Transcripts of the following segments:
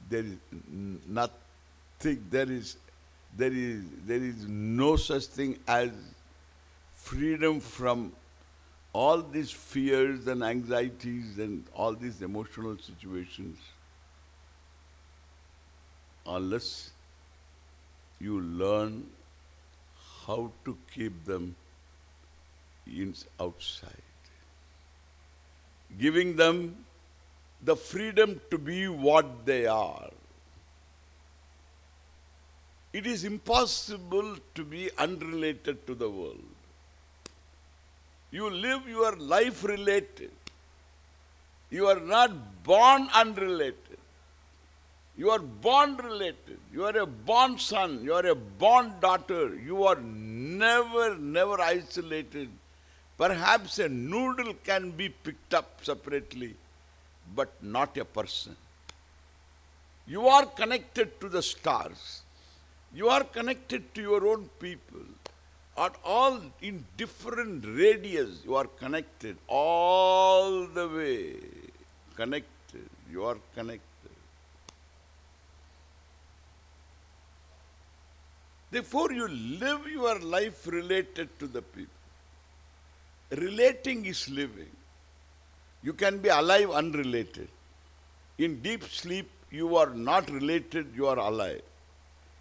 there is nothing, there is no such thing as freedom from all these fears and anxieties and all these emotional situations unless you learn how to keep them outside. Giving them the freedom to be what they are. It is impossible to be unrelated to the world. You live your life related. You are not born unrelated. You are born related. You are a born son. You are a born daughter. You are never isolated. Perhaps a noodle can be picked up separately, but not a person. You are connected to the stars. You are connected to your own people. At all in different radius, you are connected all the way. Connected. You are connected. Therefore, you live your life related to the people. Relating is living. You can be alive unrelated. In deep sleep, you are not related, you are alive.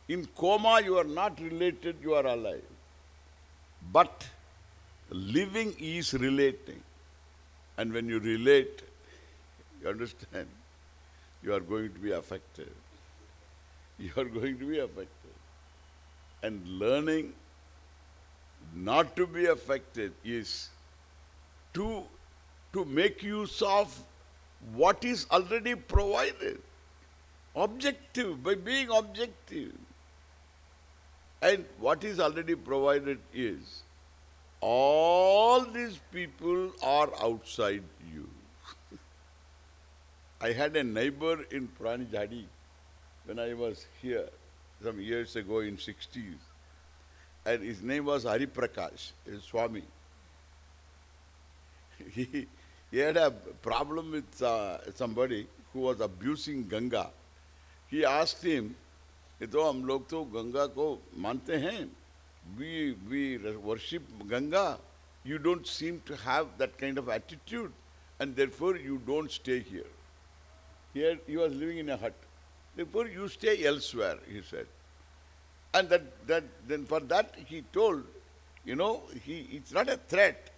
In coma, you are not related, you are alive. But living is relating. And when you relate, you understand, you are going to be affected. You are going to be affected. And learning not to be affected is to make use of what is already provided. Objective, by being objective. And what is already provided is, all these people are outside you. I had a neighbor in Purani Jhadi when I was here some years ago in 60s. And his name was Hari Prakash, his Swami. He had a problem with somebody who was abusing Ganga. He asked him, तो हम लोग तो गंगा को मानते हैं, we worship Ganga, you don't seem to have that kind of attitude and therefore you don't stay here. Here he was living in a hut. Therefore you stay elsewhere, he said. And then for that he told, it's not a threat,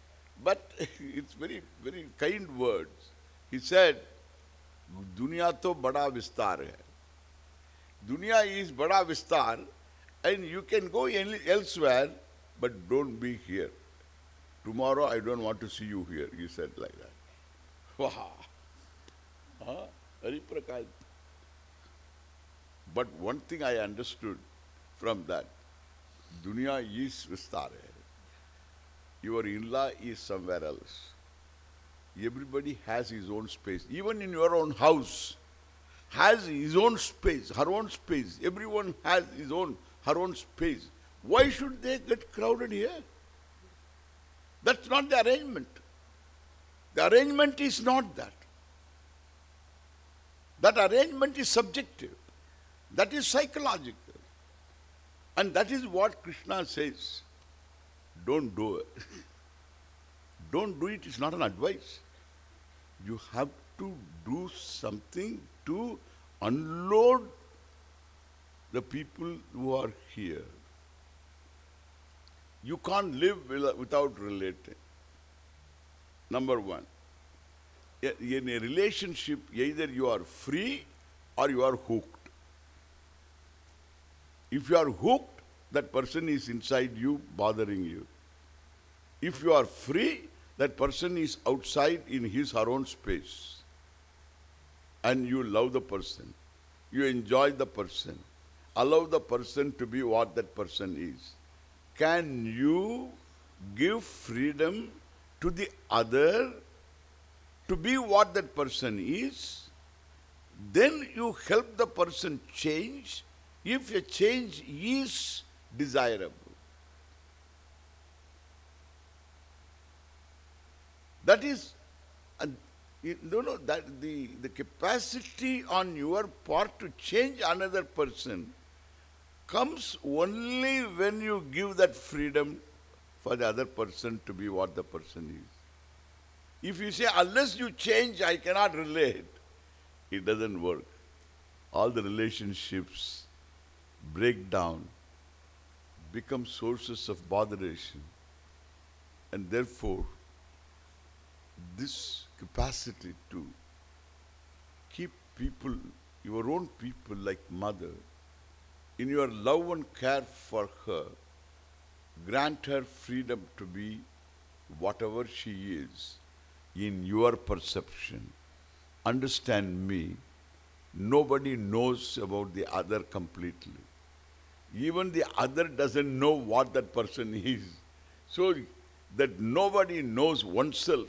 but it's very, very kind words. He said, Dunya to bada vistar hai. Dunya is bada vistar, and you can go elsewhere, but don't be here. Tomorrow I don't want to see you here, he said like that. Wow. Hari Prakash. But one thing I understood from that, Dunya is vistar hai. Your in-law is somewhere else. Everybody has his own space. Even in your own house, has his own space, her own space. Everyone has her own space. Why should they get crowded here? That's not the arrangement. The arrangement is not that. That arrangement is subjective. That is psychological. And that is what Krishna says. Don't do it. Don't do it, it's not an advice. You have to do something to unload the people who are here. You can't live without relating. Number one. In a relationship, either you are free or you are hooked. If you are hooked, that person is inside you, bothering you. If you are free, that person is outside in his or her own space. And you love the person. You enjoy the person. Allow the person to be what that person is. Can you give freedom to the other to be what that person is? Then you help the person change if a change is desirable. That is, No, no, that the capacity on your part to change another person comes only when you give that freedom for the other person to be what the person is. If you say, unless you change, I cannot relate, it doesn't work. All the relationships break down, become sources of botheration, and therefore, this capacity to keep people, your own people like mother, in your love and care for her, grant her freedom to be whatever she is in your perception. Understand me, nobody knows about the other completely. Even the other doesn't know what that person is. So that nobody knows oneself,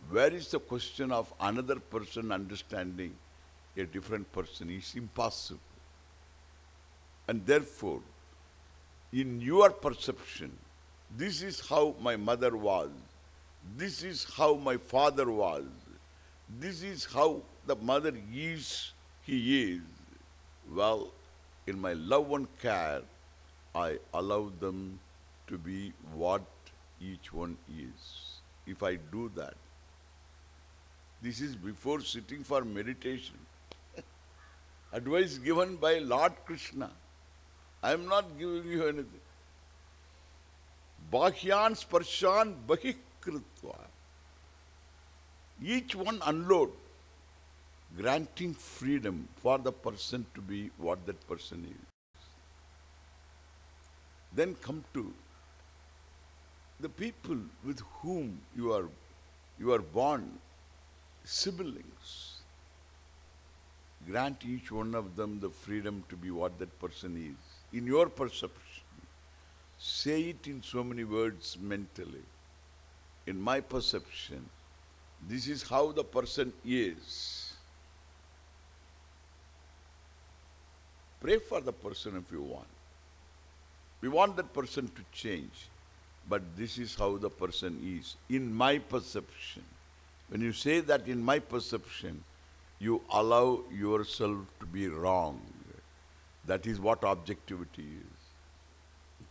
where is the question of another person understanding a different person is impossible. And therefore, in your perception, this is how my mother was, this is how my father was, this is how the mother is, he is. Well, in my love and care, I allow them to be what each one is. If I do that, this is before sitting for meditation. Advice given by Lord Krishna. I am not giving you anything. Bahyan sparshan bahikritva. Each one unload, granting freedom for the person to be what that person is. Then come to the people with whom you are born, siblings. Grant each one of them the freedom to be what that person is. In your perception, say it in so many words mentally. In my perception, this is how the person is. Pray for the person if you want. We want that person to change, but this is how the person is. In my perception. When you say that in my perception, you allow yourself to be wrong. That is what objectivity is.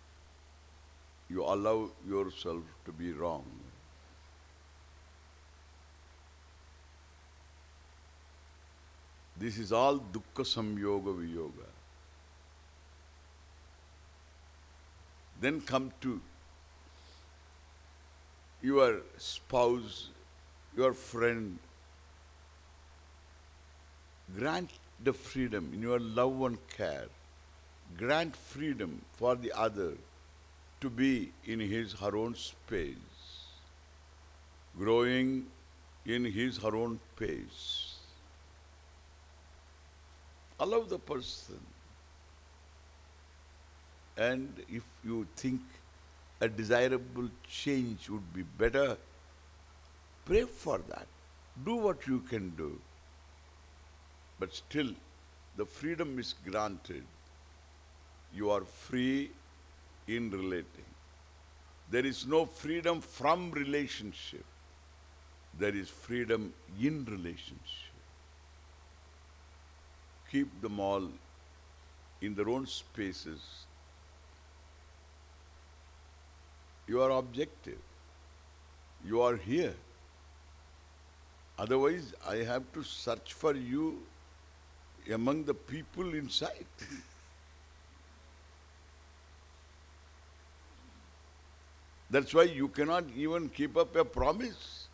You allow yourself to be wrong. This is all dukkha samyoga viyoga. Then come to your spouse, your friend. Grant the freedom in your love and care. Grant freedom for the other to be in his her own space, growing in his her own pace. Allow the person. And if you think a desirable change would be better, pray for that. Do what you can do. But still, the freedom is granted. You are free in relating. There is no freedom from relationship. There is freedom in relationship. Keep them all in their own spaces. You are objective. You are here. Otherwise, I have to search for you among the people inside. That's why you cannot even keep up a promise.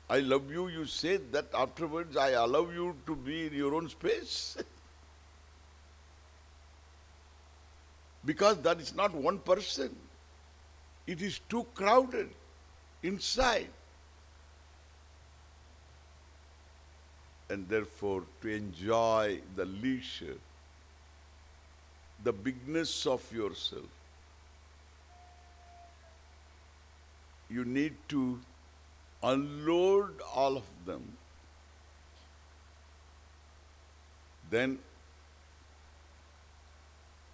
I love you, you say that afterwards I allow you to be in your own space. Because that is not one person. It is too crowded inside. And therefore, to enjoy the leisure, the bigness of yourself, you need to unload all of them. Then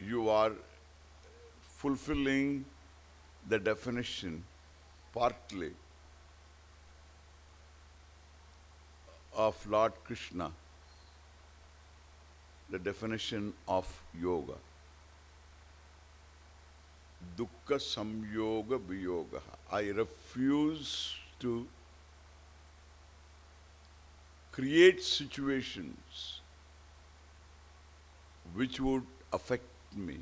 you are fulfilling the definition partly of Lord Krishna, the definition of yoga. Dukkha samyoga viyoga. I refuse to create situations which would affect me.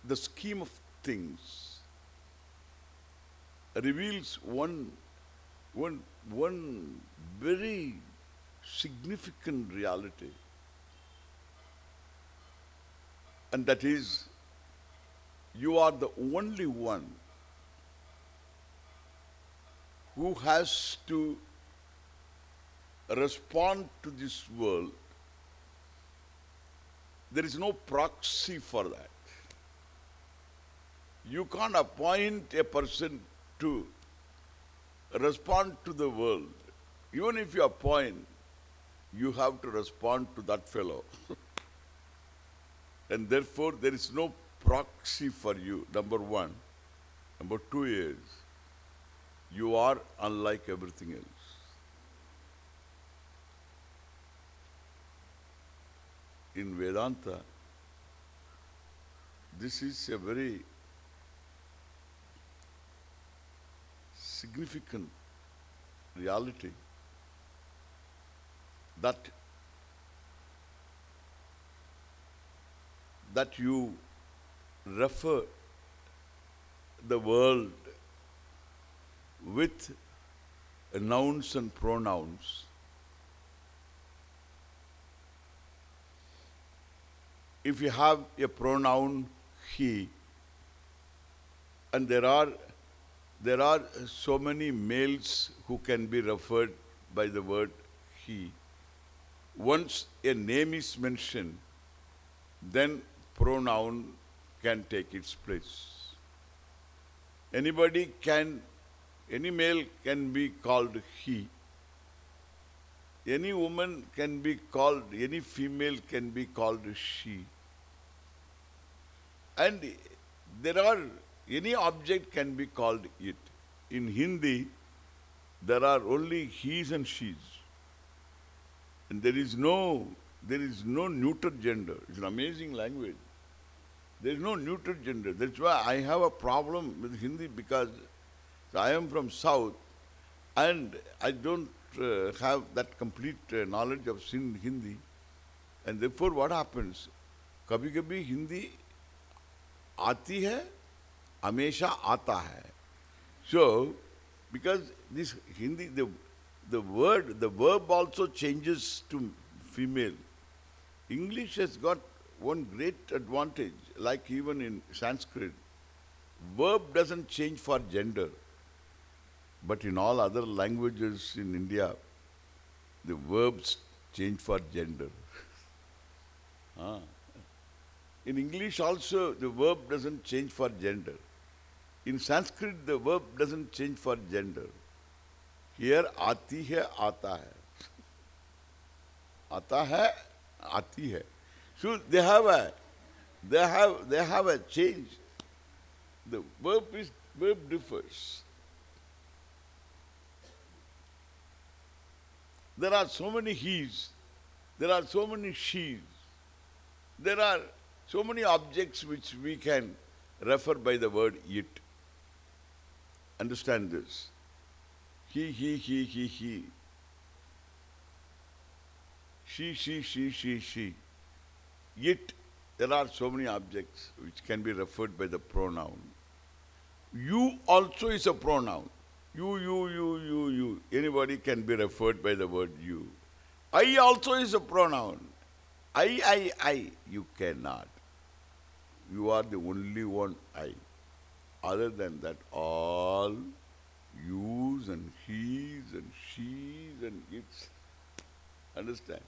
The scheme of things reveals one very significant reality, and that is you are the only one who has to respond to this world. There is no proxy for that. You can't appoint a person to respond to the world. Even if you appoint, you have to respond to that fellow. And therefore, there is no proxy for you, number one. Number two is, you are unlike everything else. In Vedanta, this is a very significant reality, that you refer the world with nouns and pronouns. If you have a pronoun he, and there are so many males who can be referred by the word he, once a name is mentioned, then pronoun can take its place. Any male can be called he. Any woman can be called, any female can be called she. And any object can be called it. In Hindi, there are only he's and she's. And there is no neuter gender. It's an amazing language. There is no neuter gender. That's why I have a problem with Hindi, because I am from South and I don't have that complete knowledge of Hindi. And therefore what happens? Kabhi-kabhi Hindi आती है, हमेशा आता है. So, because this Hindi, the verb also changes to female. English has got one great advantage, like even in Sanskrit, verb doesn't change for gender. But in all other languages in India, the verbs change for gender. In English also, the verb doesn't change for gender. In Sanskrit, the verb doesn't change for gender. Here, aati hai, aata hai. Aata hai, aati hai. So they have a change. The verb differs. There are so many he's, there are so many she's, there are so many objects which we can refer by the word it. Understand this. He. She. It, there are so many objects which can be referred by the pronoun. You also is a pronoun. You. Anybody can be referred by the word you. I also is a pronoun. I. You cannot. You are the only one I. Other than that, all yous and he's and she's and it's. Understand?